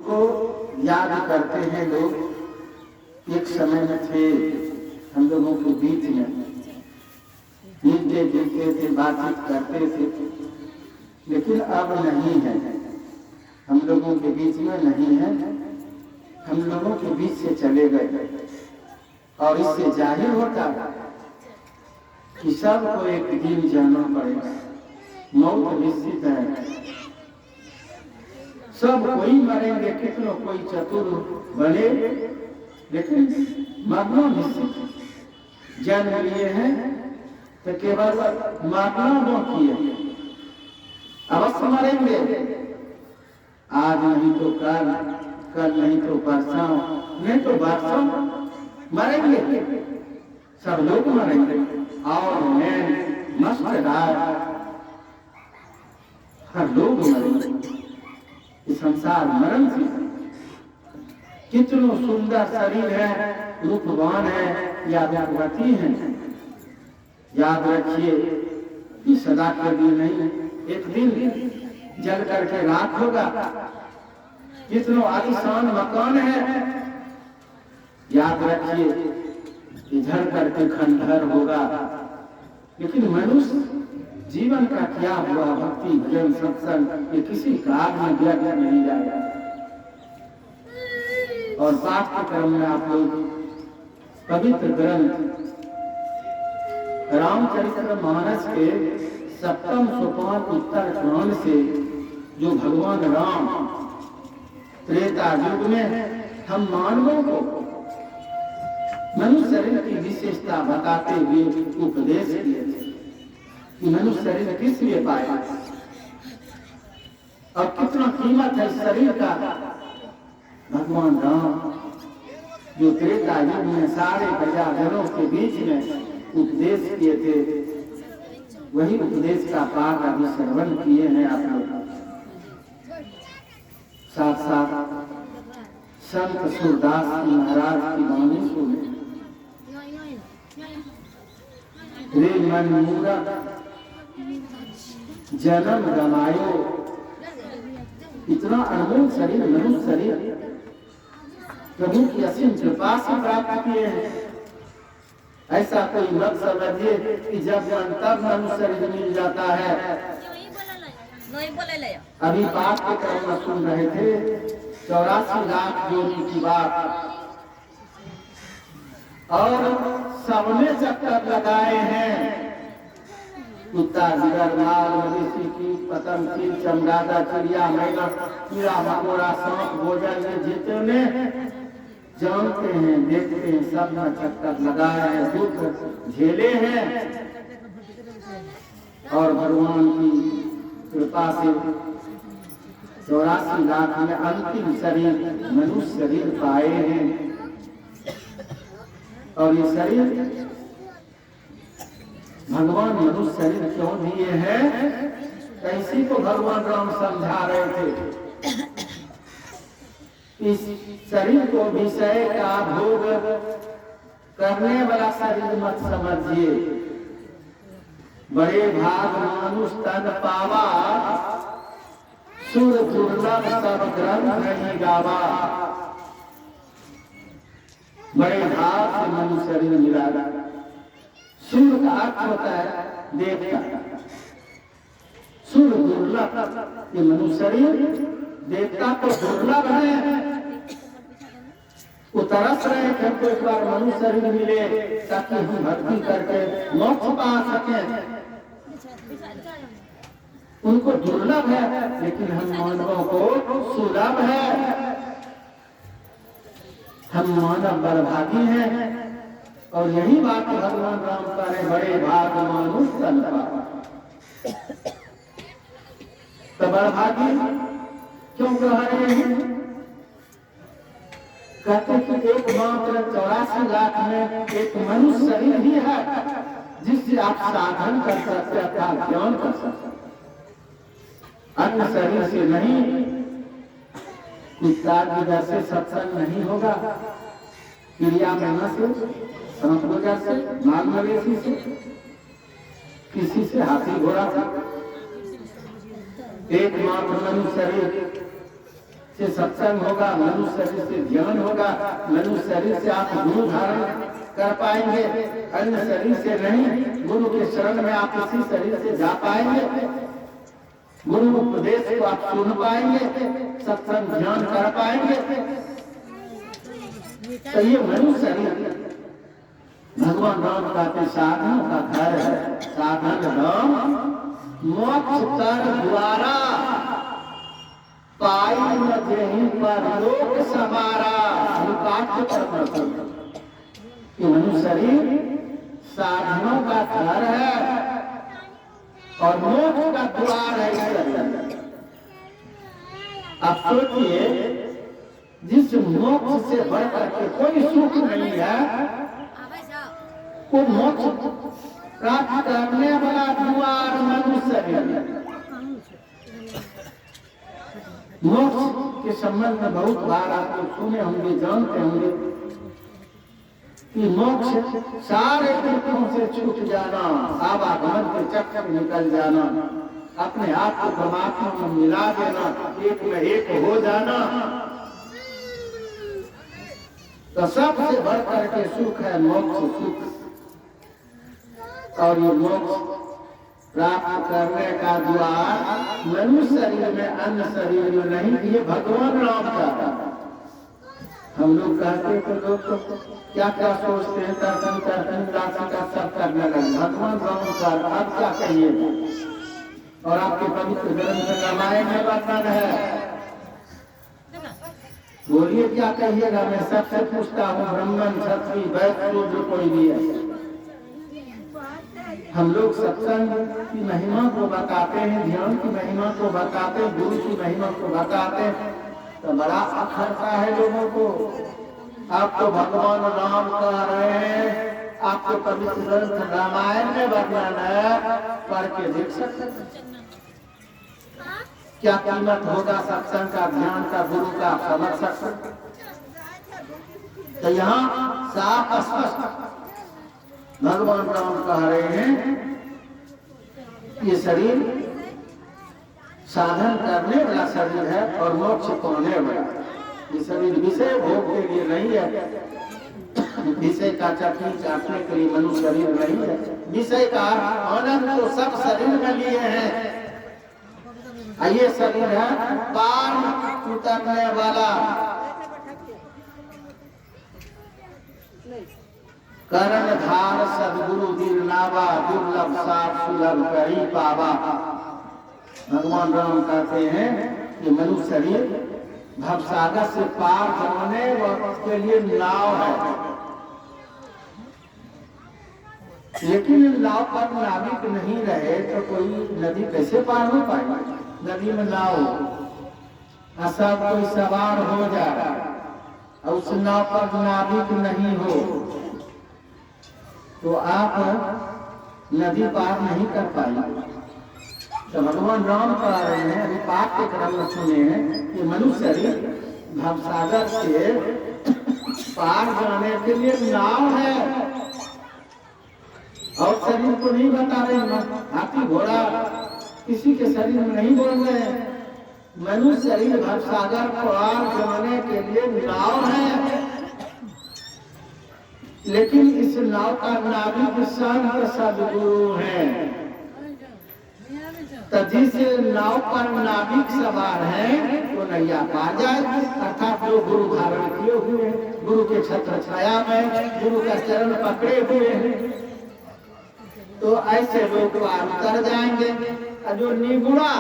को याद करते हैं लोग। एक समय में थे हम लोगों के बीच में, मिलते जुलते थे, बातचीत करते थे, लेकिन अब नहीं है, हम लोगों के बीच में नहीं है, हम लोगों के बीच से चले गए। और इससे जाहिर होता कि सबको एक दिन जाना पड़ेगा, मौत निश्चित है, सब कोई मरेंगे, कितनो कोई चतुर बने, लेकिन मरना निश्चित। जन्म लिए हैं तो केवल मरना बाकी है, अवश्य मरेंगे, आज नहीं तो कल, कल नहीं तो परसों, नहीं तो बरसों मरेंगे, सब लोग मरेंगे। और मैं मस्त हर लोग मरेंगे। इस संसार मरण से कितनो सुंदर शरीर है, रूपवान है या रूपवती है, याद रखिए कि सदा के लिए नहीं, एक दिन जल करके राख होगा। कितनो आलीशान मकान है, याद रखिए कि झड़ करके खंडहर होगा। लेकिन मनुष्य जीवन का क्या हुआ, भक्ति भजन सत्संग ये किसी काल में व्यर्थ नहीं जाएगा। और पाठ्यक्रम में आप लोग पवित्र ग्रंथ रामचरितमानस के 7वें सोपान उत्तरकांड से जो भगवान राम त्रेता युग में हम मानवों को मनुष्य शरीर की विशेषता बताते हुए उपदेश किए थे कि मनुष्य शरीर किस लिए पाया और कितना कीमत है शरीर का। भगवान राम जो त्रेता युग में सारे प्रजाजनों के बीच में उपदेश किए थे, वही उपदेश का पाठ अभी श्रवण किए हैं आप लोग। साथ साथ संत सूरदास महाराज की वाणी सुने। रे मन मूरख जन्म गमायो, इतना अनमोल शरीर मनुष्य शरीर प्रभु की असीम कृपा से प्राप्त किए हैं। ऐसा कोई मत समझिए कि जब मन तब मनुष्य शरीर मिल जाता है। अभी पाठ के क्रम में सुन रहे थे 84 लाख योनि की बात, और सबने चक्कर लगाए हैं। कुत्ता, जिगर, माल, मवेशी, कीट, पतंग, चील, चमगादड़, चिड़िया, मैना, कीड़ा मकोड़ा, सांप, भोजन में जितने जानते हैं, देखते हैं, सब में चक्कर लगाए हैं, दुख झेले हैं। और भगवान की कृपा से 84 लाख में अंतिम शरीर मनुष्य शरीर पाए हैं। और ये शरीर भगवान मनुष्य शरीर क्यों दिए हैं, कैसी को भगवान राम समझा रहे थे। इस शरीर को विषय का भोग करने वाला शरीर मत समझिए। बड़े भाग मानुष तन पावा, सुर दुर्लभ सब ग्रंथ नहीं गावा। बड़े भाग से मनुष्य शरीर मिला। सुर का अर्थ होता है देवता, सुर दुर्लभ, ये मनुष्य शरीर देवता तो दुर्लभ है। वो तरस रहे थे हमको एक बार मनुष्य शरीर मिले ताकि हम भक्ति करके मोक्ष पा सकें। उनको दुर्लभ है, लेकिन हम मानवों को सुलभ है। हम मानव बड़भागी हैं। और यही बात भगवान राम करे, बड़े भाग मानुष तन पावा। तो बड़भागी क्यों कह रहे हैं? कहते कि एकमात्र 84 लाख में एक मनुष्य शरीर ही है जिससे आप साधन कर सकते, अर्थात ज्ञान कर सकते। अन्य शरीर से नहीं, कुत्ता की वजह से सत्संग नहीं होगा, चिड़िया मैना से, सांप वजह से, माल मवेशी से, किसी से, हाथी घोड़ा से। एकमात्र मनुष्य शरीर से सत्संग होगा, मनुष्य शरीर से ध्यान होगा, मनुष्य शरीर से आप गुरु धारण कर पाएंगे, अन्य शरीर से नहीं। गुरु के शरण में आप इसी शरीर से जा पाएंगे, गुरु उपदेश को आप सुन पाएंगे, सत्संग ध्यान कर पाएंगे। तो ये मनुष्य शरीर भगवान राम का साधनों का घर है। साधन राम मोक्ष कर द्वारा पाई न जेहि पर लोक समारा। ये मनुष्य शरीर साधनों का घर है और मोक्ष का द्वार है। आप सोचिए, जिस मोक्ष से बढ़कर के कोई सुख नहीं है, वो मोक्ष प्राप्त करने वाला द्वार मनुष्य शरीर। मोक्ष के संबंध में बहुत बार आप लोग सुने होंगे, जानते होंगे कि मोक्ष सारे दुखों से छूट जाना, आवागमन के चक्कर निकल जाना, अपने आप को परमात्मा में मिला देना, एक में एक हो जाना। तो सबसे बढ़कर के सुख है मोक्ष सुख। और ये मोक्ष प्राप्त करने का द्वार मनुष्य शरीर में, अन्य शरीर में नहीं। ये भगवान राम का। हम लोग कहते तो लोग तो क्या क्या सोचते हैं, दर्शन दर्शन राशि का सब करने लगे। भगवान राम का अब क्या कहिए। और आपके पवित्र ग्रंथ रामायण में वर्णन है, बोलिए क्या कहिएगा। मैं सबसे पूछता हूँ, ब्राह्मण क्षत्रिय वैश्य शूद्र कोई भी है, हम लोग सत्संग की महिमा को बताते हैं, ध्यान की महिमा को बताते हैं, गुरु की महिमा को बताते हैं, तो बड़ा अखरता है लोगों को। आप तो भगवान राम कह रहे हैं, आपके पवित्र ग्रंथ रामायण में वर्णन है, पढ़ के देख सकते हैं क्या कीमत होगा सत्संग का, ध्यान का, गुरु का, समझ सकते। तो यहाँ साफ स्पष्ट भगवान राम कह रहे हैं, ये शरीर साधन करने वाला शरीर है और मोक्ष पाने वाला। ये शरीर विषय भोग के लिए नहीं है, विषय का चटनी चाटने के लिए मनुष्य शरीर नहीं है। विषय का आनंद तो सब शरीर में लिए हैं। ये शरीर है पार उतरने वाला। करण धार सदगुरु दिलनावा, दुर्लभ सार सुलभ करी पावा। भगवान राम कहते हैं कि मनुष्य शरीर भवसागर से पार जाने के लिए नाव है, लेकिन नाव पर नाविक नहीं रहे तो कोई नदी कैसे पार हो पाएगी। नदी में नाव सब कोई सवार हो जाए और उस नाव पर नाविक नहीं हो तो आप नदी पार नहीं कर पाएंगे। तो भगवान राम कह रहे हैं, अभी पाप के क्रम में सुने हैं कि मनुष्य शरीर भवसागर से पार जाने के लिए नाव है और शरीर को नहीं बता रहे। हाथी घोड़ा किसी के शरीर में नहीं बोल रहे हैं। मनुष्य शरीर भवसागर पार जाने के लिए नाव है, लेकिन इस नाव का नाविक संत सदगुरु है। तो जिस नाव पर नाविक सवार है वो नैया पार जाए, अर्थात जो गुरु धारण किए हुए हैं, गुरु के छत्र छाया में गुरु का चरण पकड़े हुए हैं, तो ऐसे लोग पार उतर जाएंगे। और जो निगुणा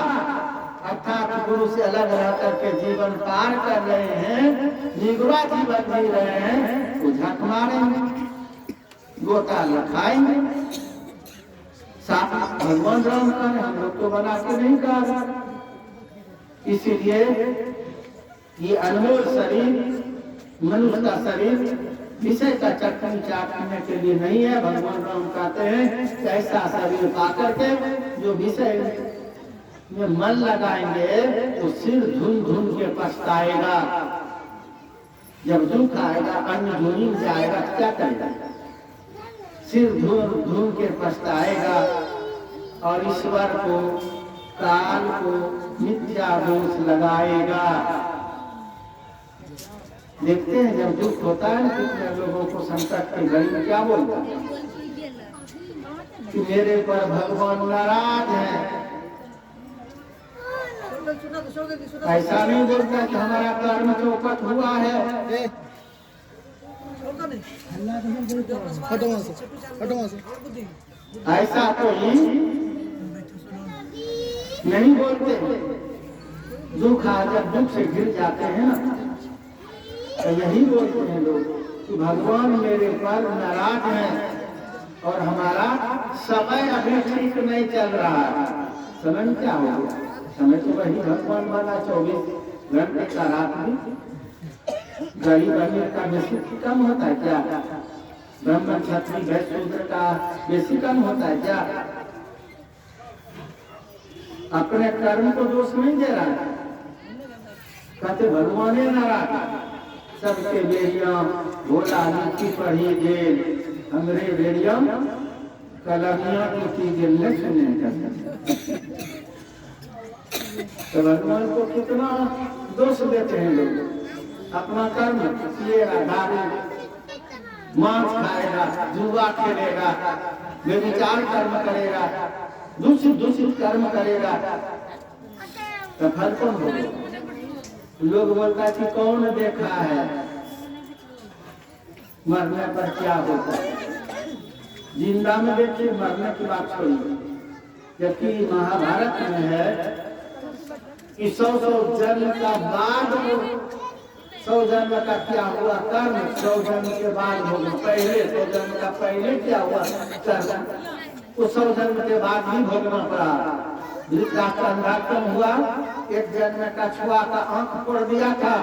अर्थात गुरु से अलग रह करके जीवन पार कर रहे हैं, निगुणा जीवन जी रहे हैं, वो झक मारेंगे, गोता लखाएंगे। साथ भगवान राम का हम लोग तो बना के नहीं कहा। इसीलिए ये अनमोल शरीर मनुष्य का शरीर विषय का चटनी चाटने के लिए नहीं है। भगवान राम कहते हैं ऐसा शरीर पाकर के जो विषय में मन लगाएंगे तो सिर धुन धुन के पछताएगा। जब दुख आएगा, अन्न धुनी जाएगा, क्या करेगा? सिर धुन धुन के पछताएगा और ईश्वर को, काल को मिथ्या दोष लगाएगा। देखते हैं जब दुख होता है कितने लोगों को संकट की घड़ी में क्या बोलता है कि मेरे पर भगवान नाराज है। ऐसा नहीं बोलता कि हमारा कर्म चौपट हुआ है। ऐसा तो नहीं बोलते। दुख आ जब दुख से गिर जाते हैं ना तो यही बोलते हैं लोग कि भगवान मेरे पर नाराज है और हमारा समय अभी ठीक नहीं चल रहा है। समय क्या हो गया? समय तो वही भगवान वाला 24 घंटे का रात भी गरीब अमीर का बेसी कम होता है क्या? ब्राह्मण क्षत्रिय वैश्य शूद्र का बेसी कम होता है क्या? अपने कर्म को दोष नहीं दे रहा है, कहते भगवान नाराज। सबके बेड़िया भोला नीति पढ़ी गेल, हमरे बेड़िया कलमिया की गेल न सुने। तो भगवान को कितना दोष देते हैं लोग। अपना कर्म किएगा, दारू मांस खाएगा, जुआ खेलेगा, व्यभिचार कर्म करेगा, दूषित दूषित कर्म करेगा तो फल कौन होगा? लोग बोलता है कि कौन देखा है मरने पर क्या होता है। जिंदा में देखिए, मरने की बात छोड़िए। जबकि महाभारत में है कि 100 जन्म का बाद 100 जन्म का क्या हुआ कर्म 100 जन्म के बाद होगा। पहले 100 जन्म का पहले क्या हुआ कर्म वो 100 जन्म के बाद ही भोगना पड़ा। धृतराष्ट्र अंधात्म हुआ, एक जन्म में कछुआ का आंख फोड़ दिया था,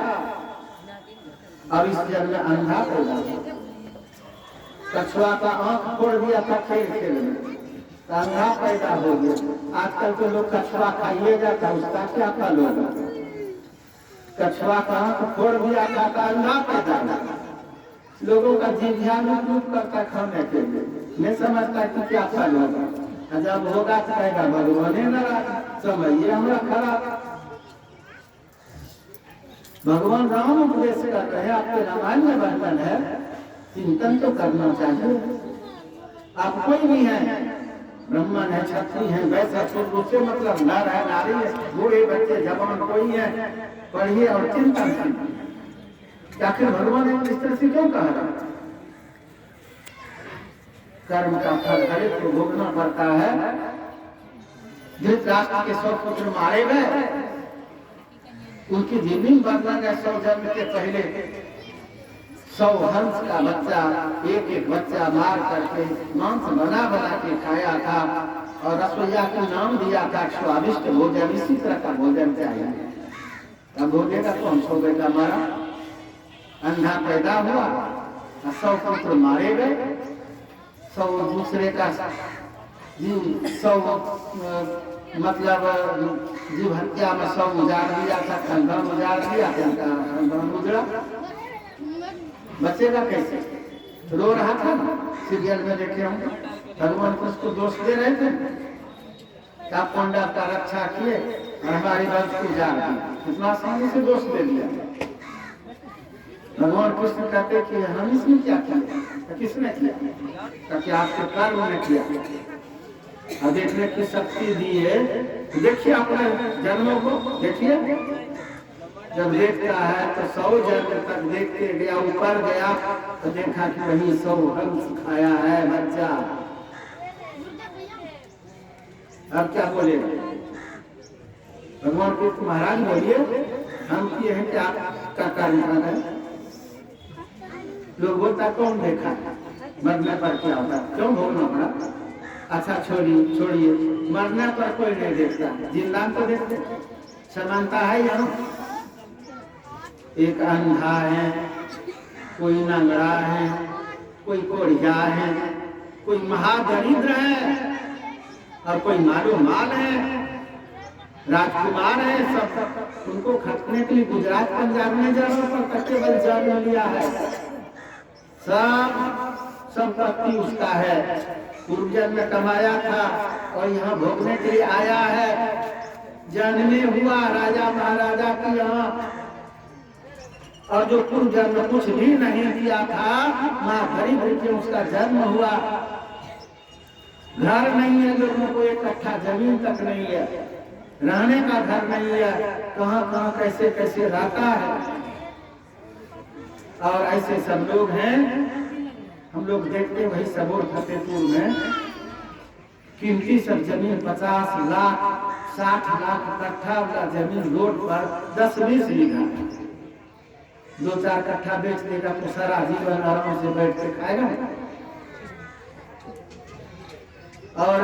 अब इस जन्म में अंधा पैदा हुआ। कछुआ का आंख फोड़ दिया था खेल खेल में, तो अंधा पैदा हो गया। आजकल के लोग कछुआ खाइए जाता, उसका क्या फल होगा? कछुआ का आंख फोड़ दिया था तो अंधा पैदा हुआ। लोगों का जिह्वा रूप करता खाने के लिए, नहीं समझता कि क्या फल होगा। जब होगा तो कहेगा भगवान नाराज, समझिए हमारा खराब। भगवान राम उपदेश कर रहे हैं, आपके रामायण में वर्णन है, चिंतन तो करना चाहिए। आप कोई भी है, ब्राह्मण है, क्षत्रिय है, वैश्य शूद्र, उससे मतलब नर है, नारी है, बूढ़े बच्चे जवान कोई है, पढ़िए और चिंतन कीजिए। आखिर भगवान ने इस तरह से क्यों कहा? कर्म का फल हरेक को भोगना पड़ता है। धृतराष्ट्र के 100 पुत्र मारे गए, उनकी जीवनी वर्णन है। 100 जन्म के पहले 100 हंस का बच्चा, एक एक बच्चा मार करके मांस बना बना के खाया था और रसोईया को नाम दिया था स्वादिष्ट भोजन, इसी तरह का भोजन चाहिए। तब भोगेगा कौन? 100 बेटा मारा, अंधा पैदा हुआ, 100 पुत्र मारे गए, 100 दूसरे का 100 मतलब जीव हत्या में 100 उजाड़ दिया था, खंडन उजाड़ दिया था, खंडन उजड़ा, बचेगा कैसे? रो रहा था ना, सीरियल में देखे होंगे, भगवान को उसको दोष दे रहे थे, क्या पांडव का रक्षा किए और हमारी वंश को उजाड़ दी, इतना आसानी से दोष दे दिया। भगवान कृष्ण कहते कि हम इसमें क्या किया? किसने किया? ताकि आपके कर्म ने किया। और देखने की शक्ति दी है, देखिए अपने जन्मों को देखिए। जब देखता है तो 100 जन्म तक देखते गया, ऊपर गया तो देखा कि वही 100 हंस खाया है बच्चा। अब क्या बोलेगा भगवान कृष्ण? महाराज बोलिए, हम किए हैं क्या? आपका कर्म है। लोग बोलता कौन देखा? मरने पर क्या होता? क्यों भोगना पड़ा? अच्छा छोड़िए, मरने पर कोई नहीं देखता, जिंदा तो देखते। समानता है यहाँ, एक अंधा है, कोई नंगड़ा है, कोई कोढ़िया है, कोई महादरिद्र है और कोई मालो माल है, राजकुमार है। सब उनको खटने के लिए गुजरात पंजाब में जाना पड़ता, केवल जन्म लिया है, सब संपत्ति उसका है, पूर्व जन्म में कमाया था और यहाँ भोगने के लिए आया है। जन्मे हुआ राजा महाराजा की यहाँ और जो पूर्व जन्म कुछ भी नहीं किया था, माँ गरीब के उसका जन्म हुआ, घर नहीं है, लोगों को एक कट्ठा जमीन तक नहीं है, रहने का घर नहीं है, कहाँ कहाँ कैसे कैसे रहता है। और ऐसे सब लोग हैं, हम लोग देखते वही सबोर फतेहपुर में कीमती सब जमीन 50 लाख 60 लाख कट्ठा वाला जमीन रोड पर 10-20 बीघा 2-4 कट्ठा बेच देगा तो सारा जीवन आराम से बैठ के खाएगा। और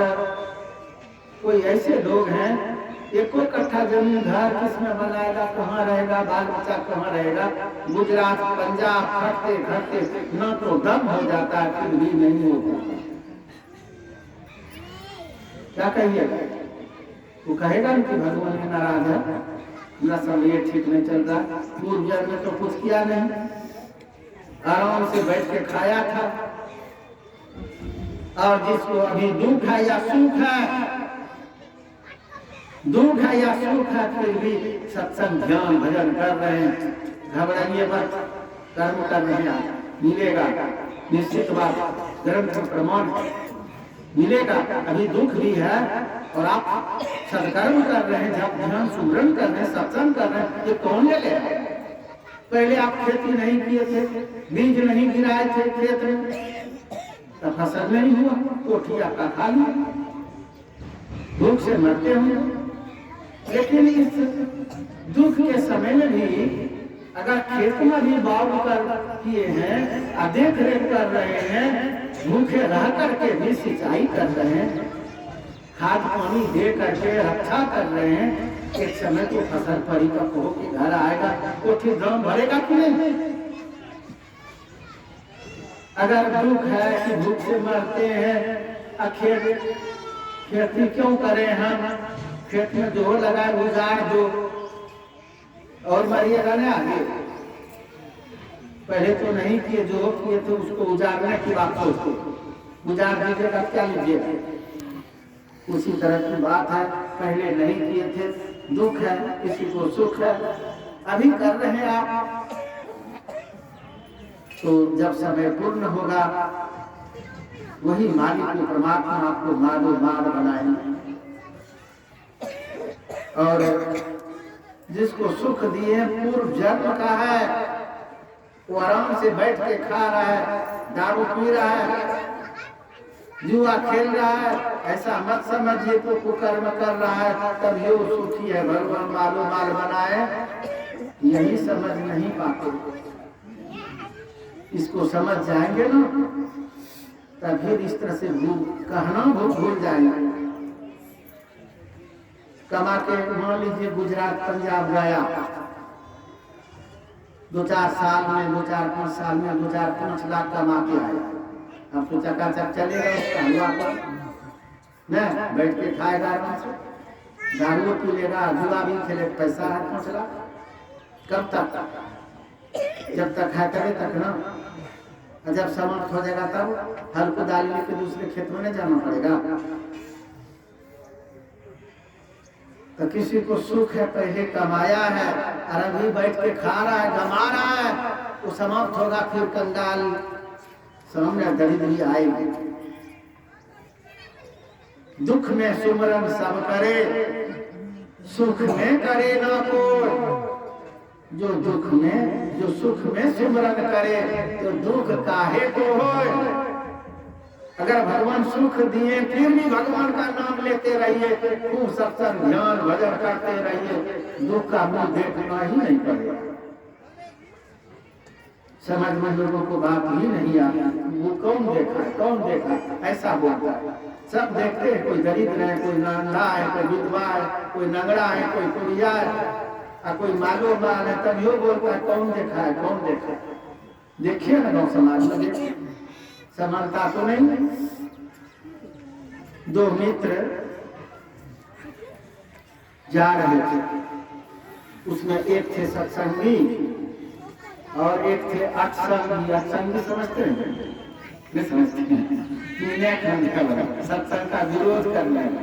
कोई ऐसे लोग हैं, एको कट्ठा जमीन घर किसमें बनाएगा, कहाँ रहेगा, बाल बच्चा कहाँ रहेगा। गुजरात पंजाब खटते खटते न तो दम हो जाता है, फिर भी नहीं होता। क्या कहिएगा? वो कहेगा कि भगवान में नाराज है, मेरा सब ये ठीक नहीं चल रहा, पूर्व जन्म में तो कुछ किया नहीं, आराम से बैठ के खाया था। और जिसको अभी दुख है या सुख है, दुख है या सुख है, फिर भी सत्संग ध्यान भजन कर रहे हैं, घबराइए मत, कर्म कर रहे हैं, मिलेगा निश्चित बात, ग्रंथ प्रमाण मिलेगा। अभी दुख भी है और आप सत्कर्म कर रहे हैं, जब ध्यान सुमरन कर रहे हैं, सत्संग कर रहे हैं, ये कौन ले लेगा? पहले आप खेती नहीं किए थे, बीज नहीं गिराए थे खेत में, तब फसल नहीं हुआ, कोठी आपका खाली, भूख से मरते होंगे। लेकिन इस दुख के समय में भी अगर खेत में भी बाग कर किए हैं, देख रेख कर रहे हैं, भूखे रह करके भी सिंचाई कर रहे हैं, खाद पानी दे करके रक्षा कर रहे हैं, एक समय तो फसल परिपक्व होकर घर आएगा, कोठी दाम भरेगा कि नहीं? अगर दुख है कि भूख से मरते हैं, खेती क्यों करें हम? खेत में जो लगाए उजाड़ दो और मरिएगा ना आगे। पहले तो नहीं किए, जो किए थे उसको उजाड़ने की बात सोचते, उजाड़ दीजिएगा क्या लीजिएगा? उसी तरह की बात है, पहले नहीं किए थे, दुख है, किसी को सुख है, अभी कर रहे हैं आप, तो जब समय पूर्ण होगा वही मालिक परमात्मा आपको मालो माल बनाएंगे। और जिसको सुख दिए पूर्व जन्म का है, वो आराम से बैठ के खा रहा है, दारू पी रहा है, जुआ खेल रहा है, ऐसा मत समझिए तो कुकर्म कर रहा है तब ये सुखी है, भगवान मालो माल बनाए, यही समझ नहीं पाते। इसको समझ जाएंगे ना, तब फिर इस तरह से कहना भूल जाएंगे। कमा के मान लीजिए गुजरात पंजाब गया, 2-4 साल में 2-4-5 साल में 2-4-5 लाख कमा के आया, अब तो चकाचक चलेगा उसका हुआ पर बैठ के खाएगा आराम से, दारू पी लेगा, जुआ भी खेले, पैसा है 5 लाख। कब तक? जब तक है तभी तक ना, जब समाप्त हो जाएगा तब हल को डाल लेके दूसरे खेत में जाना पड़ेगा। तो किसी को सुख है, पहले कमाया है और अभी बैठ के खा रहा है, गमा रहा है, वो समाप्त होगा, फिर कंगाल सामने दरिद्री आएगी। दुख में सुमरन सब करे, सुख में करे ना कोई। जो दुख में, जो सुख में सिमरन करे तो दुख काहे को होए। अगर भगवान सुख दिए फिर भी भगवान का नाम लेते रहिए, खूब सत्संग ध्यान भजन करते रहिए, दुख का मुंह देखना ही नहीं पड़ेगा। समझ में लोगों को बात ही नहीं आती, वो कौन देखा है, कौन देखा है, ऐसा बोलता है। सब देखते हैं, कोई दरिद्र है, कोई नंगा है, कोई विधवा है, कोई नंगड़ा है, कोई कुड़िया है, कोई मालो माल है, तब यो बोलता है कौन देखा है, कौन देखा है। देखिए ना गाँव समाज में, देखिए समानता तो नहीं। 2 मित्र जा रहे थे, उसमें एक थे सत्संगी और एक थे अठसंगी। अठसंगी समझते हैं? नहीं समझते हैं, सत्संग का विरोध करने वाला।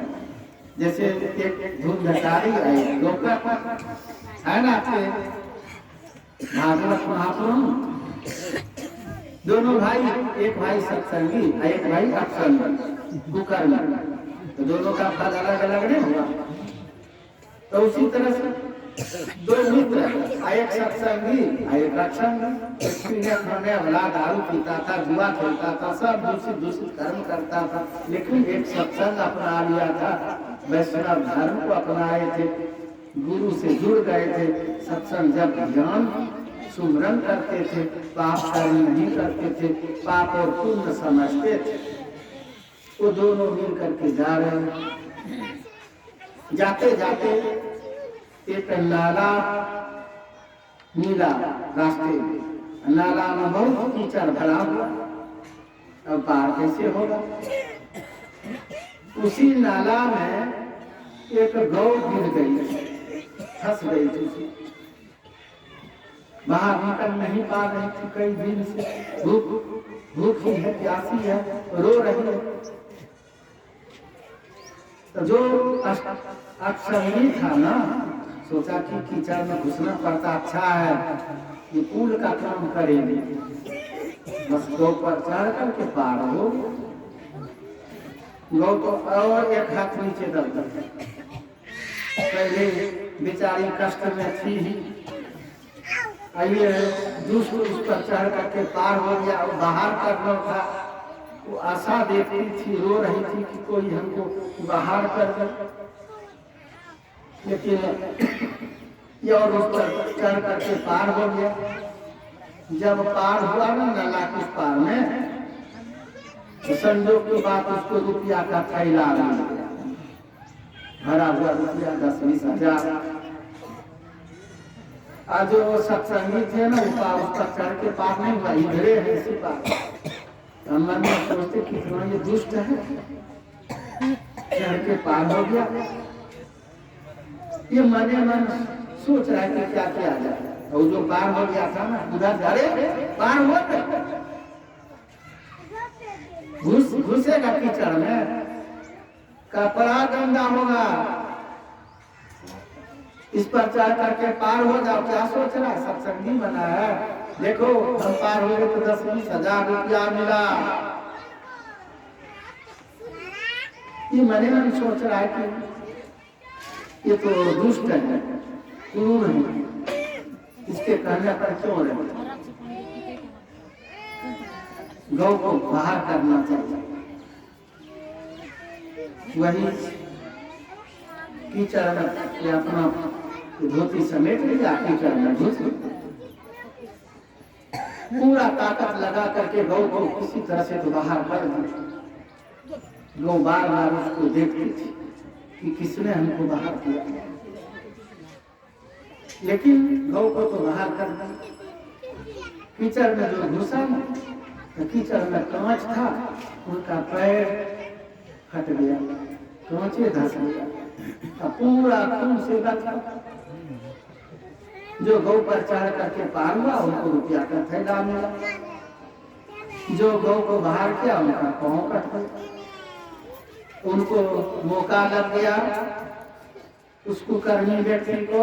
जैसे एक धूमधारी है ना, भागवत महापुराण। दोनों भाई, एक भाई सत्संगी और एक भाई अपसंगी कुकर्मी, तो दोनों का फल अलग अलग नहीं हुआ। तो उसी तरह से दो मित्र, एक सत्संगी एक रक्षंगी। ने भला दारू पीता था, जुआ खेलता था, सब दूषित दूषित कर्म करता था, लेकिन एक सत्संग अपना लिया था, वैष्णव धर्म को अपनाए थे, गुरु से जुड़ गए थे। सत्संग जब ज्ञान सुमरन करते थे, पाप कर्म नहीं करते थे, पाप और पुण्य समझते थे। वो दोनों मिल करके जा रहे हैं। जाते जाते एक नाला मिला रास्ते में, नाला में बहुत कीचड़ भरा हुआ। अब पार कैसे होगा? उसी नाला में एक गौ गिर गई, फंस गई थी, बाहर निकल नहीं पा रही थी कई दिन से, भूखी है, प्यासी है, रो रही है। तो जो अक्षमी था ना, सोचा कि कीचड़ में घुसना पड़ता अच्छा है, ये पुल का काम करेंगे, बस गौ पर चढ़ करके पार हो। गौ तो और एक हाथ नीचे दब गई, पहले बेचारी कष्ट में थी ही, आइए दूसरे उस पर चढ़ करके पार हो गया। और बाहर करना था, वो आशा देखती थी, रो रही थी कि कोई हमको बाहर कर दे, लेकिन ये और उस पर चढ़ करके पार हो गया। जब पार हुआ ना नाला के पार में, तो संजोग की बात उसको रुपया का थैला मिल गया, भरा हुआ रुपया 10-20 हजार। आज जो सत्संगी थे ना, उस पर चढ़ के पार नहीं हुआ, इधरे है इसी पार। हम मन में सोचते कितना ये दुष्ट है, चढ़ के पार हो गया। ये मने मन सोच रहा है कि क्या किया जाए, और जो पार हो गया था ना, उधर अरे पार हुआ, घुसेगा कीचड़ में, कपड़ा गंदा होगा, इस पर चढ़ करके पार हो जाओ। क्या सोच रहा है? सत्संगी बना है, देखो हम पार हो गए तो 10-20 हजार रुपया मिला। ये मने मन सोच रहा है कि ये तो दुष्ट है, क्रूर है, इसके कहने पर क्यों रहे। गौ को बाहर करना चाहिए। वही कीचड़ में अपना धोती समेट लिया, कीचड़ में घुस पूरा ताकत लगा करके गौ को किसी तरह से तो बाहर कर दिया। गौ बार बार उसको देखती थी कि किसने हमको बाहर किया, लेकिन गौ को तो बाहर कर दिया। कीचड़ में जो घुसा ना, तो कीचड़ में कांच था, उनका पैर फट गया, कांचे धंस गया, पूरा खून से लगा। जो गौ पर चढ़ करके पार हुआ, उनको रुपया का थैला मिला। जो गौ को बाहर किया, उनका पांव कट गया, उनको मौका लग गया उस कुकर्मी व्यक्ति को,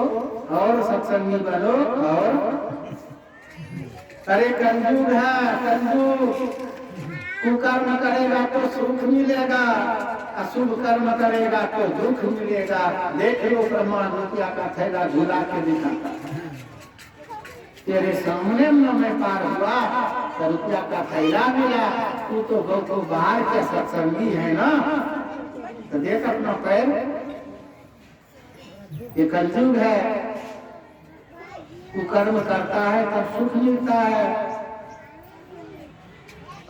और सत्संगी बनो। और अरे कंजूस है, कंजूस, कुकर्म करेगा तो सुख मिलेगा, अशुभ कर्म करेगा तो दुख मिलेगा। देख लो प्रमाण, रुपया का थैला झूला के दिखाता, तेरे सामने में पार हुआ तो रुपया का थैला मिला। तू तो गौ को बाहर के सत्संगी है ना, तो देख अपना पैर, ये कलयुग है। कुकर्म करता है तब सुख मिलता है,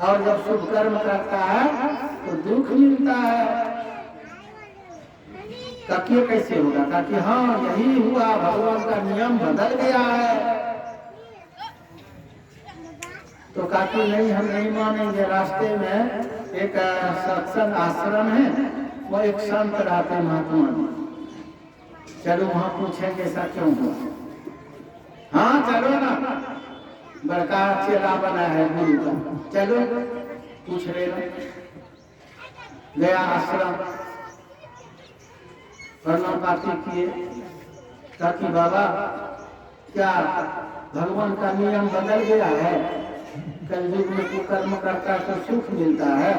और जब शुभ कर्म करता है तो दुख मिलता है। ताकि कैसे होगा? ताकि हाँ यही हुआ, भगवान का नियम बदल गया है। तो काकी नहीं, हम नहीं मानेंगे। रास्ते में एक सत्संग आश्रम है, वो एक संत रहते महात्मा, चलो वहां पूछेंगे ऐसा क्यों हुआ। हाँ चलो ना, बड़का चेला बना है गुरु का, चलो पूछ लेना। गया आश्रम, प्रणाम पाती किए, ताकि बाबा क्या भगवान का नियम बदल गया है? कलयुग में कुकर्म करता तो सुख मिलता है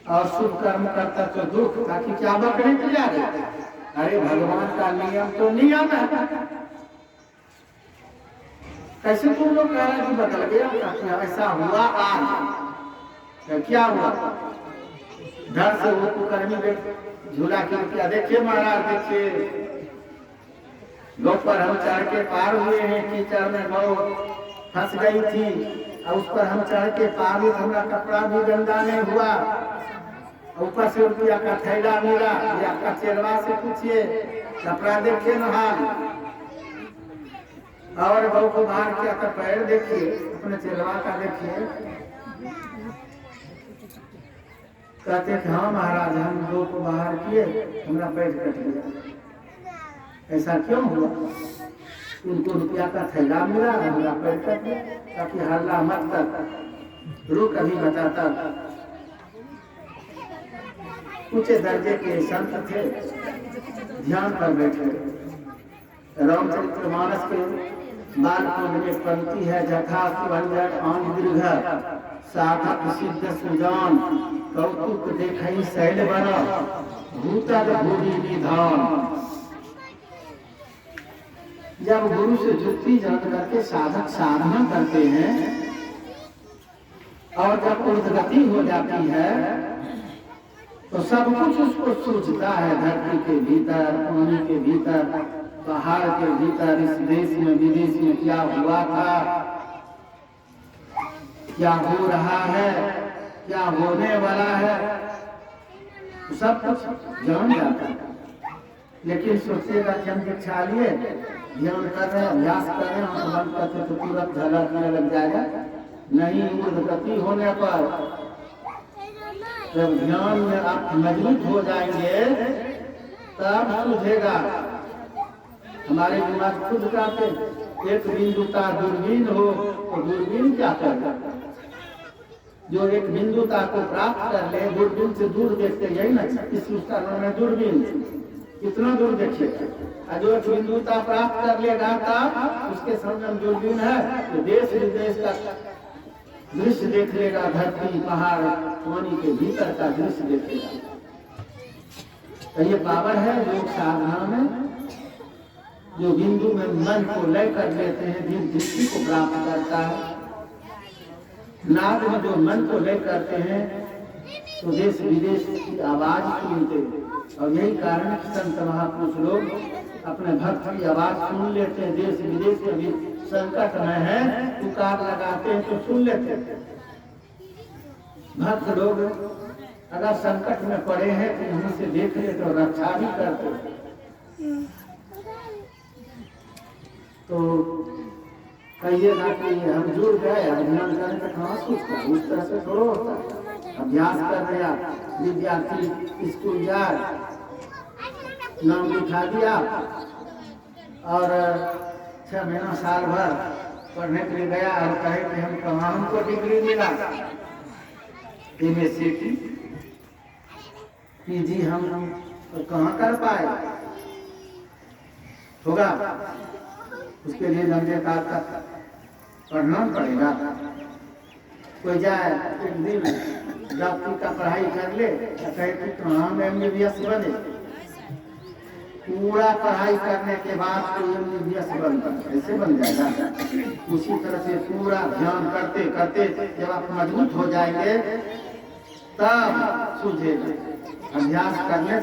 और शुभ कर्म करता तो दुख। ताकि क्या बकरे किया गया? अरे भगवान का नियम तो नियम है। कैसे तुम लोग कह रहे हैं कि बदल गया? ऐसा हुआ आज। क्या हुआ? डर से वो कुकर्मी झूला की क्या देखिए महाराज, देखिए गौ पर हम चढ़ के पार हुए हैं। कीचड़ में गौ फंस गई थी और उस पर हम चढ़ के पार हुए, हमारा कपड़ा भी गंदा नहीं हुआ। ऊपर से रुपया का थैला मिला। या आपका चेलवा से पूछिए, कपड़ा देखिए नहाल और गौ को बाहर किया तो पैर देखिए, अपने चेलवा का देखिए। कहते थे हाँ महाराज, हम गौ को बाहर किए, हमारा पैर कट गया। ऐसा क्यों हुआ? उनको रुपया का थैला मिला, हमारा पैर कट गया। ताकि हल्ला मत कर, रुक अभी बताता। ऊंचे दर्जे के संत थे, ध्यान कर बैठे। रामचरितमानस के बालखंड में पंक्ति है, जथा सुभंजन आन दीर्घ साधक सिद्ध सुजान कौतुक देखई शैल बना भूतल भूमि निधान। जब गुरु से जुक्ति जान करके साधक साधना करते हैं और जब उर्धगति हो जाती है तो सब कुछ उसको सूझता है। धरती के भीतर, पानी के भीतर, पहाड़ के भीतर, इस देश में विदेश में क्या हुआ था, क्या हो रहा है, क्या होने वाला है, सब कुछ जान जाता है। लेकिन सोचेगा कि हम दीक्षा लिए, ध्यान कर रहे हैं, अभ्यास कर रहे हैं, हम बंद करते तो तुरंत झलकने लग जाएगा। नहीं, उर्धगति होने पर जब ध्यान में आप मजबूत हो जाएंगे तब सूझेगा। हमारे दिमाग खुद कहते, एक बिंदुता दूरबीन हो तो दूरबीन क्या करता? जो एक बिंदुता को प्राप्त कर ले, दूरबीन से दूर देखते, यही ना इस नाम है दूरबीन। कितना दूर देखिएगा। जो एक बिंदुता प्राप्त कर लेगा तब उसके सामने दूरबीन है, तो देश विदेश का दृश्य देख लेगा, धरती पहाड़ पानी के भीतर का दृश्य देखेगा। तो ये पावर है योग साधना में, जो बिंदु में मन को लय कर लेते हैं, जिन दृष्टि को प्राप्त करता है। नाद में जो मन को लय करते हैं तो देश विदेश की आवाज सुनते हैं। और यही कारण संत महापुरुष लोग अपने भक्त की आवाज सुन लेते हैं। देश विदेश में भी संकट में है, पुकार लगाते हैं तो सुन लेते हैं। भक्त लोग अगर संकट में पड़े हैं तो यहीं से देख ले तो रक्षा भी करते हैं। तो कहिएगा कि हम जुड़ गए, अभियान करने का कहाँ सोचता, उस तरह से थोड़ा होता है। अभ्यास कर रहे, विद्यार्थी स्कूल जाए, नाम लिखा दिया और 6 महीना साल भर पढ़ने के लिए गया और कहे कि हम कहाँ हमको डिग्री मिला, MSc की PG हम तो कहाँ कर पाए। होगा उसके लिए लंबे काल तक पढ़ना पड़ेगा। कोई जाए एक दिन डॉक्टर का पढ़ाई कर ले, कहे कि कहाँ MBBS बने, पूरा पढ़ाई करने के बाद तो MBBS बनता, ऐसे बन जाएगा। उसी तरह से पूरा ध्यान करते करते जब आप मजबूत हो जाएंगे तब सूझेगा। अभ्यास करने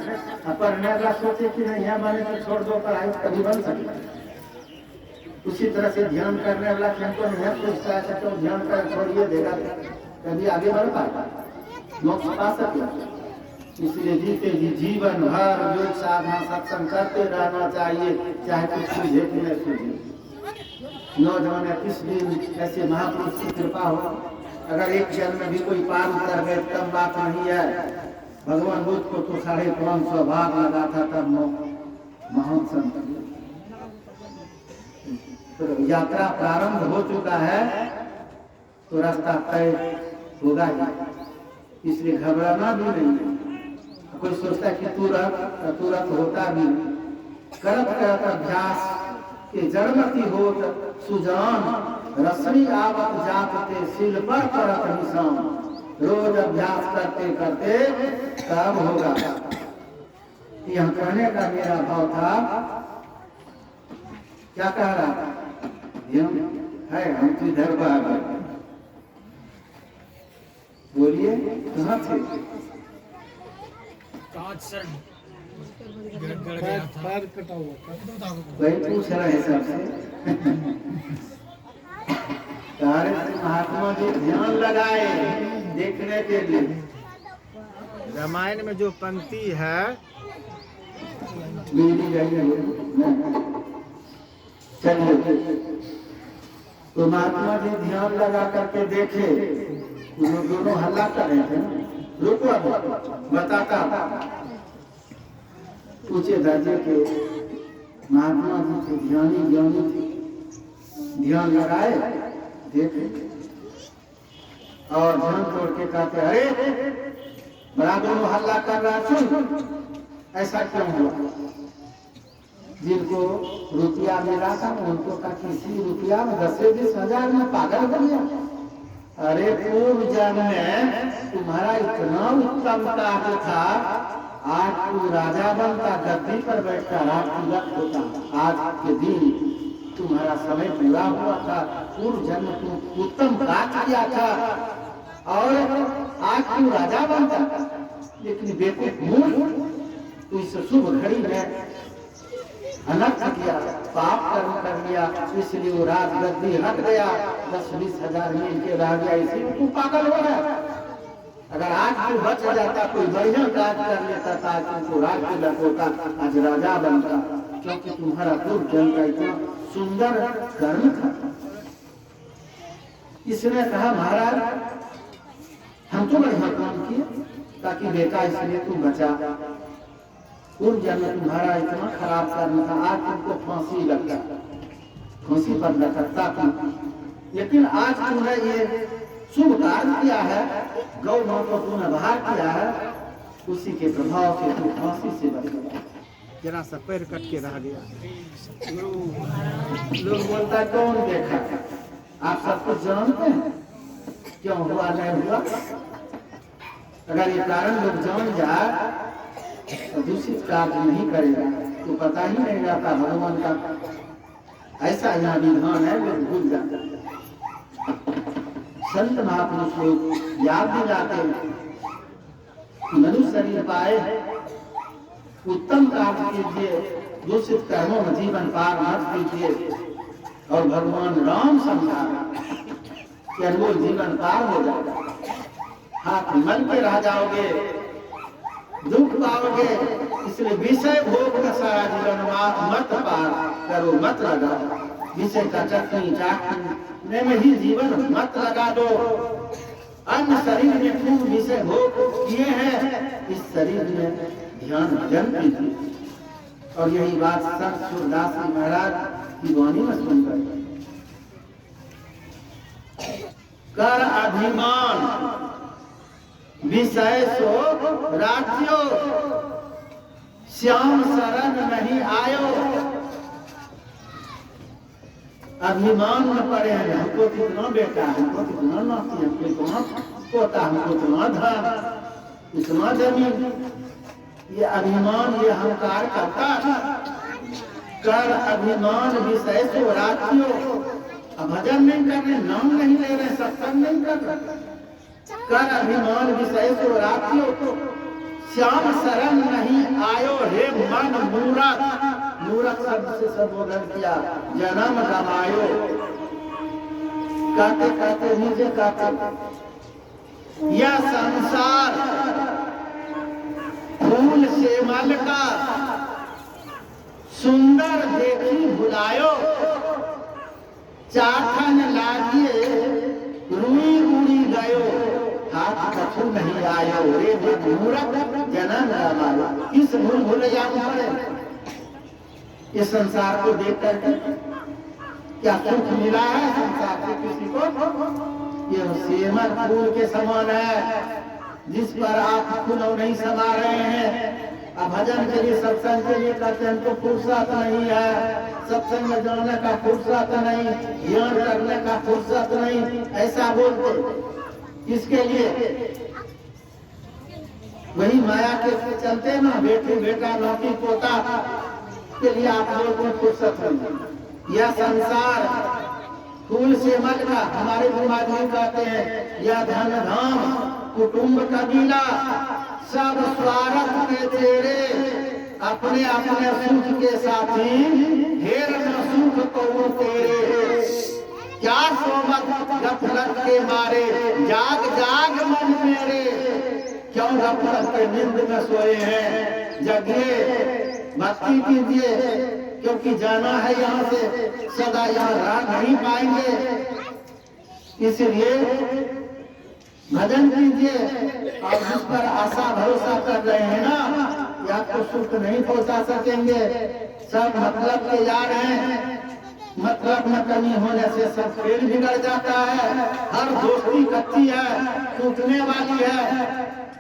पढ़ने का सोचे कि नहीं है बने तो छोड़ दो, पढ़ाई कभी बन सकता है। उसी तरह से ध्यान करने वाला हमको नहीं पूछता है तो ध्यान कर छोड़िए देगा, कभी आगे बढ़ पाएगा, मोक्ष पा सके। इसलिए जीते जी जीवन भर योग साधना सत्संग करते रहना चाहिए, चाहे कुछ सूझे कि नहीं सूझे। नौजवान किस दिन ऐसे महापुरुष की कृपा हो, अगर एक जन्म में भी कोई पार कर गए तब बात नहीं है। भगवान बुद्ध को तो 550 भाग लगा था तब महान संत। तो यात्रा प्रारंभ हो चुका है तो रास्ता तय होगा ही, इसलिए घबराना भी नहीं। कोई सोचता है कि तुरंत होता भी नहीं। करत करत अभ्यास कि जड़मती होत सुजान, रश्मि आवत जात ते सिल पर परत निशान। रोज अभ्यास करते करते कब होगा। यह कहने का मेरा भाव था, क्या कह रहा था है, हम तो इधर आ गए। बोलिए कहाँ थे? पैर कटा हुआ वही पूछ रहे सबसे। महात्मा जी ध्यान लगाए देखने के लिए। रामायण में जो पंक्ति है, चलिए तो महात्मा जी ध्यान लगा करके देखे, दोनों हल्ला कर रहे थे। रुको बताता, पूछे दादी के महात्मा जी थे, ज्ञानी ज्ञानी थे, ध्यान लगाए देखे और ध्यान छोड़ के कहते, अरे बड़ा दोनों हल्ला कर रहा, सुन ऐसा क्यों हुआ? जिनको रुपया मिला था उनको का किसी रुपया में 10,000 में पागल हो गया। अरे पूर्व जन्म में तुम्हारा इतना उत्तम कार्य था, आज तू राजा बनता, गद्दी पर बैठता, राज तिलक होता। आज के दिन तुम्हारा समय पूरा हुआ था, पूर्व जन्म तुम उत्तम कार्य किया था और आज तू राजा बनता। लेकिन बेटे मूर्ख, तू इस शुभ घड़ी में अनर्थ किया, पाप कर्म कर लिया, इसलिए वो राज गद्दी हट गया, 10-20 हजार मील के रह गया, इसीलिए तू पागल हो गया। अगर आज तू बच जाता, कोई बढ़िया काज कर लेता था, तुमको राज तिलक होता, आज राजा बनता, क्योंकि तुम्हारा पूर्व जन्म का इतना सुंदर कर्म था। इसने कहा, महाराज हम तो बढ़िया काम किए, ताकि बेटा इसलिए तू बचा। पूर्व जन्म तुम्हारा इतना खराब कर्म था, आज तुमको फांसी लगता, फांसी पर लटकता था। लेकिन आज तुमने ये शुभ कार्य किया है, गौ माता तूने बाहर किया है, उसी के प्रभाव से तू फांसी से बच गया। जरा सा पैर कट के रह गया। लोग बोलता है कौन देखा? आप सब कुछ जानते हैं क्यों हुआ नहीं हुआ। अगर ये कारण लोग जान जाए तो दूषित कार्य नहीं करेगा, तो पता ही नहीं रहता भगवान का ऐसा यहाँ विधान है, लोग भूल जाते हैं। संत महापुरुष लोग याद दिलाते हैं कि मनुष्य शरीर पाए, उत्तम कार्य कीजिए, दूषित कर्मों में जीवन पार मत कीजिए। और भगवान राम समझाया कि अनमोल जीवन पार हो जाएगा, हाथ मल के रह जाओगे, दुख पाओगे। इसलिए विषय भोग का सारा जीवन मत पार करो, मत लगाओ। विषय का चटनी चाटने में ही जीवन मत लगा दो। अन्य शरीर में खूब विषय भोग किए हैं, इस शरीर में ध्यान भजन कीजिए। और यही बात संत सूरदास जी महाराज की वाणी में सुन गए। कर अभिमान विषय सो राज्यो, श्याम शरण नहीं आयो। अभिमान में पड़े हैं, हमको कितना बेटा, हमको कितना नाती, हमको इतना पोता, हमको इतना धन, इतना जमीन। ये अभिमान, ये अहंकार करता। कर अभिमान विषय सो राज्यो, भजन नहीं कर रहे, नाम नहीं ले रहे, सत्संग नहीं कर रहे। कर अभिमान विषय सो राज्यो, श्याम शरण नहीं आयो। हे मन मूरख, मूरख शब्द से संबोधन किया, जन्म गमायो। कहते कहते नीचे कहते, यह संसार फूल से मल का, सुंदर देखी भुलायो। चाखन लागिए रुई उड़ी गयो, हाथ कछु नहीं आयो। रे मूरख जन्म गमायो। किस भूल भुलैया पड़े? इस संसार को देख करके क्या सुख मिला है संसार से किसी को? ये सेमर फूल के समान है, जिस पर आप फूल नहीं समा रहे हैं। अब भजन के लिए सत्संग के लिए कहते हैं हमको फुर्सत नहीं है, सत्संग में जाने का फुर्सत नहीं, ध्यान करने का फुर्सत नहीं, ऐसा बोलते। इसके लिए वही माया के चलते ना, बेटी बेटा नौकी पोता के लिए आप लोगों को फुर्सत नहीं। यह संसार फूल से मटका, हमारे गुरुजी कहते हैं, यह धन धाम कुटुंब कबीला सब स्वार्थ में तेरे, अपने अपने सुख के साथी, ढेर न सुख को तेरे। क्या सोमत गफलत के मारे, जाग जाग मन मेरे, क्यों गफलत के नींद में सोए हैं, जगिए भक्ति कीजिए, क्योंकि जाना है यहाँ से, सदा यहाँ रह नहीं पाएंगे। इसलिए भजन कीजिए, और जिस पर आशा भरोसा कर रहे हैं ना, या तो सुख नहीं पहुंचा सकेंगे। सब मतलब के जा रहे हैं, मतलब में कमी होने से सब खेल बिगड़ जाता है। हर दोस्ती कच्ची है, टूटने वाली है।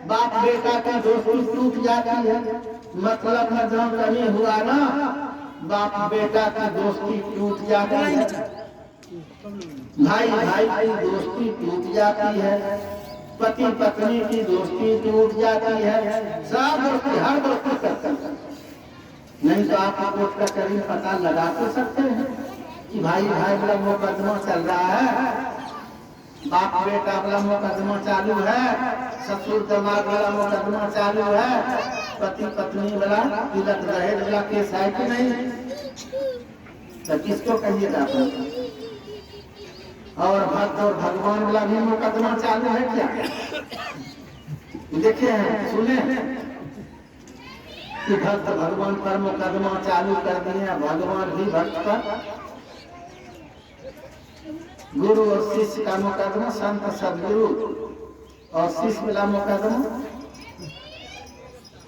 बाप बेटा की दोस्ती टूट जाती है, मतलब में जब कमी हुआ ना, बाप बेटा की दोस्ती टूट जाती है, भाई भाई की दोस्ती टूट जाती है, पति पत्नी की दोस्ती टूट जाती है। सब दोस्ती, हर दोस्ती करते हैं। नहीं तो आप कोर्ट कचहरी पता लगा तो सकते हैं कि भाई भाई वाला मुकदमा चल रहा है, बाप बेटा वाला मुकदमा चालू है, ससुर दमाद वाला मुकदमा चालू है, पति पत्नी वाला तिलक दहेज वाला केस है कि नहीं, तो किसको कहिएगा? और भक्त और भगवान वाला भी मुकदमा चालू है क्या? देखे हैं, सुने कि भक्त भगवान पर मुकदमा चालू कर दिए, भगवान भी भक्त पर। गुरु और शिष्य का मुकदमा, संत सदगुरु और शिष्य वाला मुकदमा,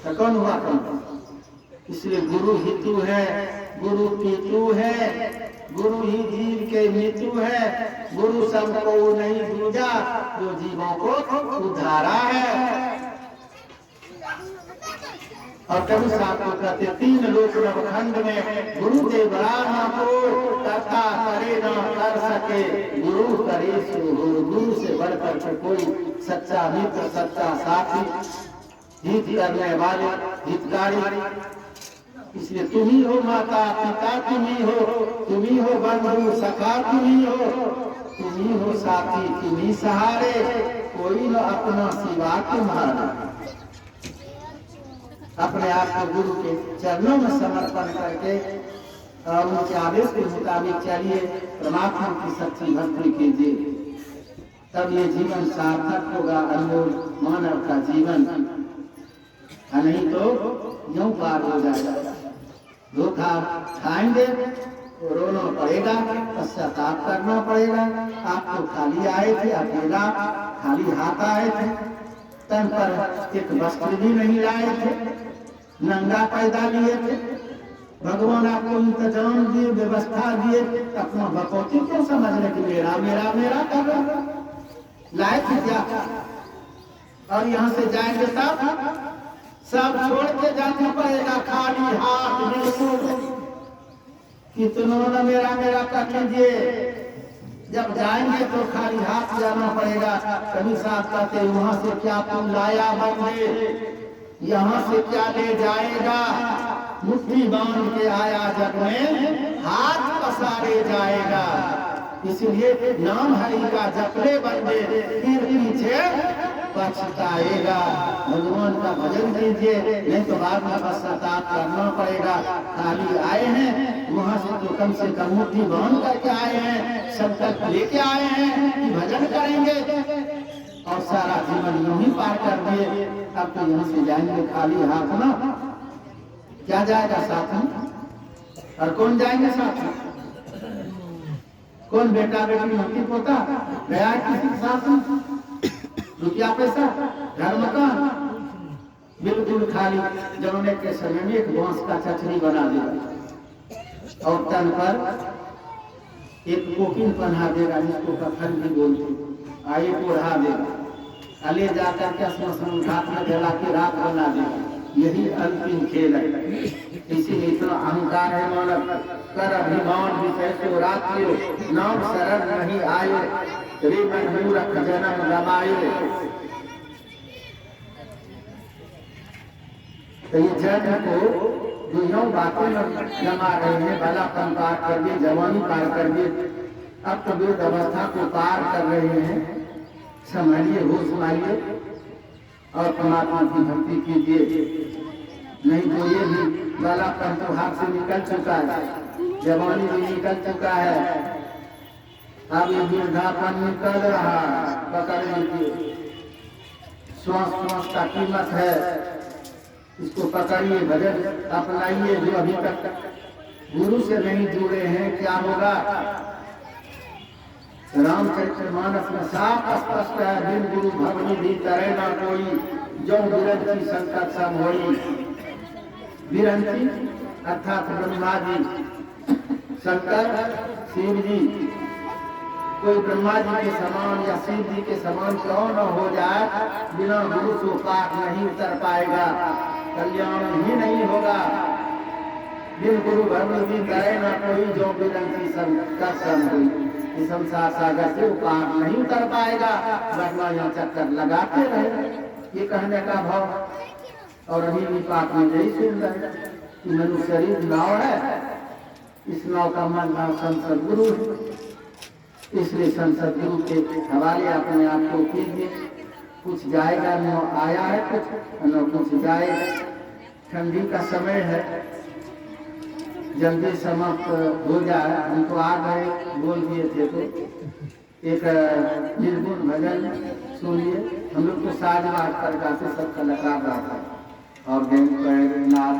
तो कौन हुआ कौन? इसलिए गुरु हितु है, गुरु पितु है, गुरु ही जीव के मितु है, गुरु सबको नहीं दूजा, जो जीवों को उधारा है। और कभी साथ को कहते, तीन लोक नवखंड में गुरुदेव बड़ा को करता करे न कर सके, गुरु करे सो हो। गुरु से बढ़कर के कोई सच्चा मित्र, सच्चा साथी, हित करने वाले, हितकारी। इसलिए तुम ही हो माता पिता, तुम ही हो बंधु सखा, तुम ही हो साथी, तुम ही सहारे, कोई न अपना सिवा तुम्हारा। अपने आप को गुरु के चरणों में समर्पण करके और उनके आदेश के मुताबिक चलिए, परमात्मा की सच्ची भक्ति कीजिए, तब ये जीवन सार्थक होगा, अनमोल मानव का जीवन। नहीं तो यूं पार हो जाएगा। धोखा खाएंगे तो रोना पड़ेगा, पश्चाताप करना पड़ेगा। आपको खाली आए थे, अकेला खाली हाथ आए थे, तन पर एक वस्त्र भी नहीं लाए थे, नंगा पैदा लिए थे। भगवान आपको इंतजाम दिए, व्यवस्था दिए, अपना बकौती क्यों समझने की मेरा मेरा मेरा कर रहा? लाए थे क्या? और यहाँ से जाएंगे सब छोड़ के जाना पड़ेगा, खाली हाथ। कितनों न मेरा मेरा कर लीजिए, जब जाएंगे तो खाली हाथ जाना पड़ेगा। कभी साथ कहते वहां से क्या तुम लाया बंदे, यहाँ से क्या ले जाएगा? मुट्ठी बांध के आया जग में, हाथ पसारे जाएगा। इसलिए नाम हरि का जपले बंदे, फिर पीछे पछताएगा। भगवान का भजन कीजिए, नहीं तो बाद में पश्चाताप करना पड़ेगा। खाली आए हैं, वहाँ से तो कम से कम मुट्ठी बांध करके आए हैं, संकल्प लेके आए हैं कि भजन करेंगे, और सारा जीवन यूं ही पार कर दिए। अब तो यहाँ से जाएंगे खाली हाथ ना, क्या जाएगा साथ में? और कौन जाएंगे साथ में? कौन बेटा बेटी होती पोता गया किसी के साथ में? रुपया पैसा, घर मकान, बिल्कुल खाली। जमाने के समय में एक बांस का चचरी बना देगा और तन पर एक कोकिन पहना देगा, जिसको कफन भी बोलते, आए ओढ़ा देगा, ले जाकर के स्मशान घाट में जला के रात बना देगा। यही अंतिम खेल है। इसीलिए इतना अहंकार है मानव, कर अभिमान विषय से रात्रियो, नाम शरण नहीं आयो, रे मन मूरख जन्म गवायो। तो ये जन्म को जो यूं बातों में जमा रहे हैं, भलापन पार कर दिए, जवानी पार कर दिए, अब तो वृद्ध अवस्था को पार कर रहे हैं। संभालिए, होश मारिए और परमात्मा की भक्ति कीजिए। नहीं तो ये भी भलापन तो हाथ से निकल चुका है, जवानी भी निकल चुका है, अब ये वृद्धापन निकल रहा पकड़ लीजिए। श्वास का कीमत है, इसको पकड़िए, भजन अपनाइए। जो अभी तक गुरु से नहीं जुड़े हैं, क्या होगा? रामचरितमानस में साफ स्पष्ट है, बिन गुरु भवनी भी करे ना कोई, जो विरज की संकट सब होई। विरंती अर्थात ब्रह्मा जी, शंकर शिव जी, कोई ब्रह्मा जी के समान या शिव जी के समान क्यों न हो जाए, बिना गुरु को पार नहीं उतर पाएगा, कल्याण ही नहीं होगा। बिन गुरु भवन भी करे ना कोई, जो विरंती संकट सब हुई। इस संसार सागर से पार नहीं उतर पाएगा, वरना यहाँ चक्कर लगाते रहे, ये कहने का भाव। और अभी भी पाप में यही सुन रहे कि मनुष्य शरीर नाव है, इस नाव का मन नाव संसद गुरु है। इसलिए संसद गुरु के हवाले अपने आप को कीजिए। कुछ जाएगा, न आया है कुछ, न कुछ जाएगा। ठंडी का समय है, जल्दी समाप्त हो जाए। हम तो आ गए, बोल दिए थे, तो एक निर्गुण भजन सुनिए। हम लोग तो साज बात कर गाते, सब कलाकार गाता और नाम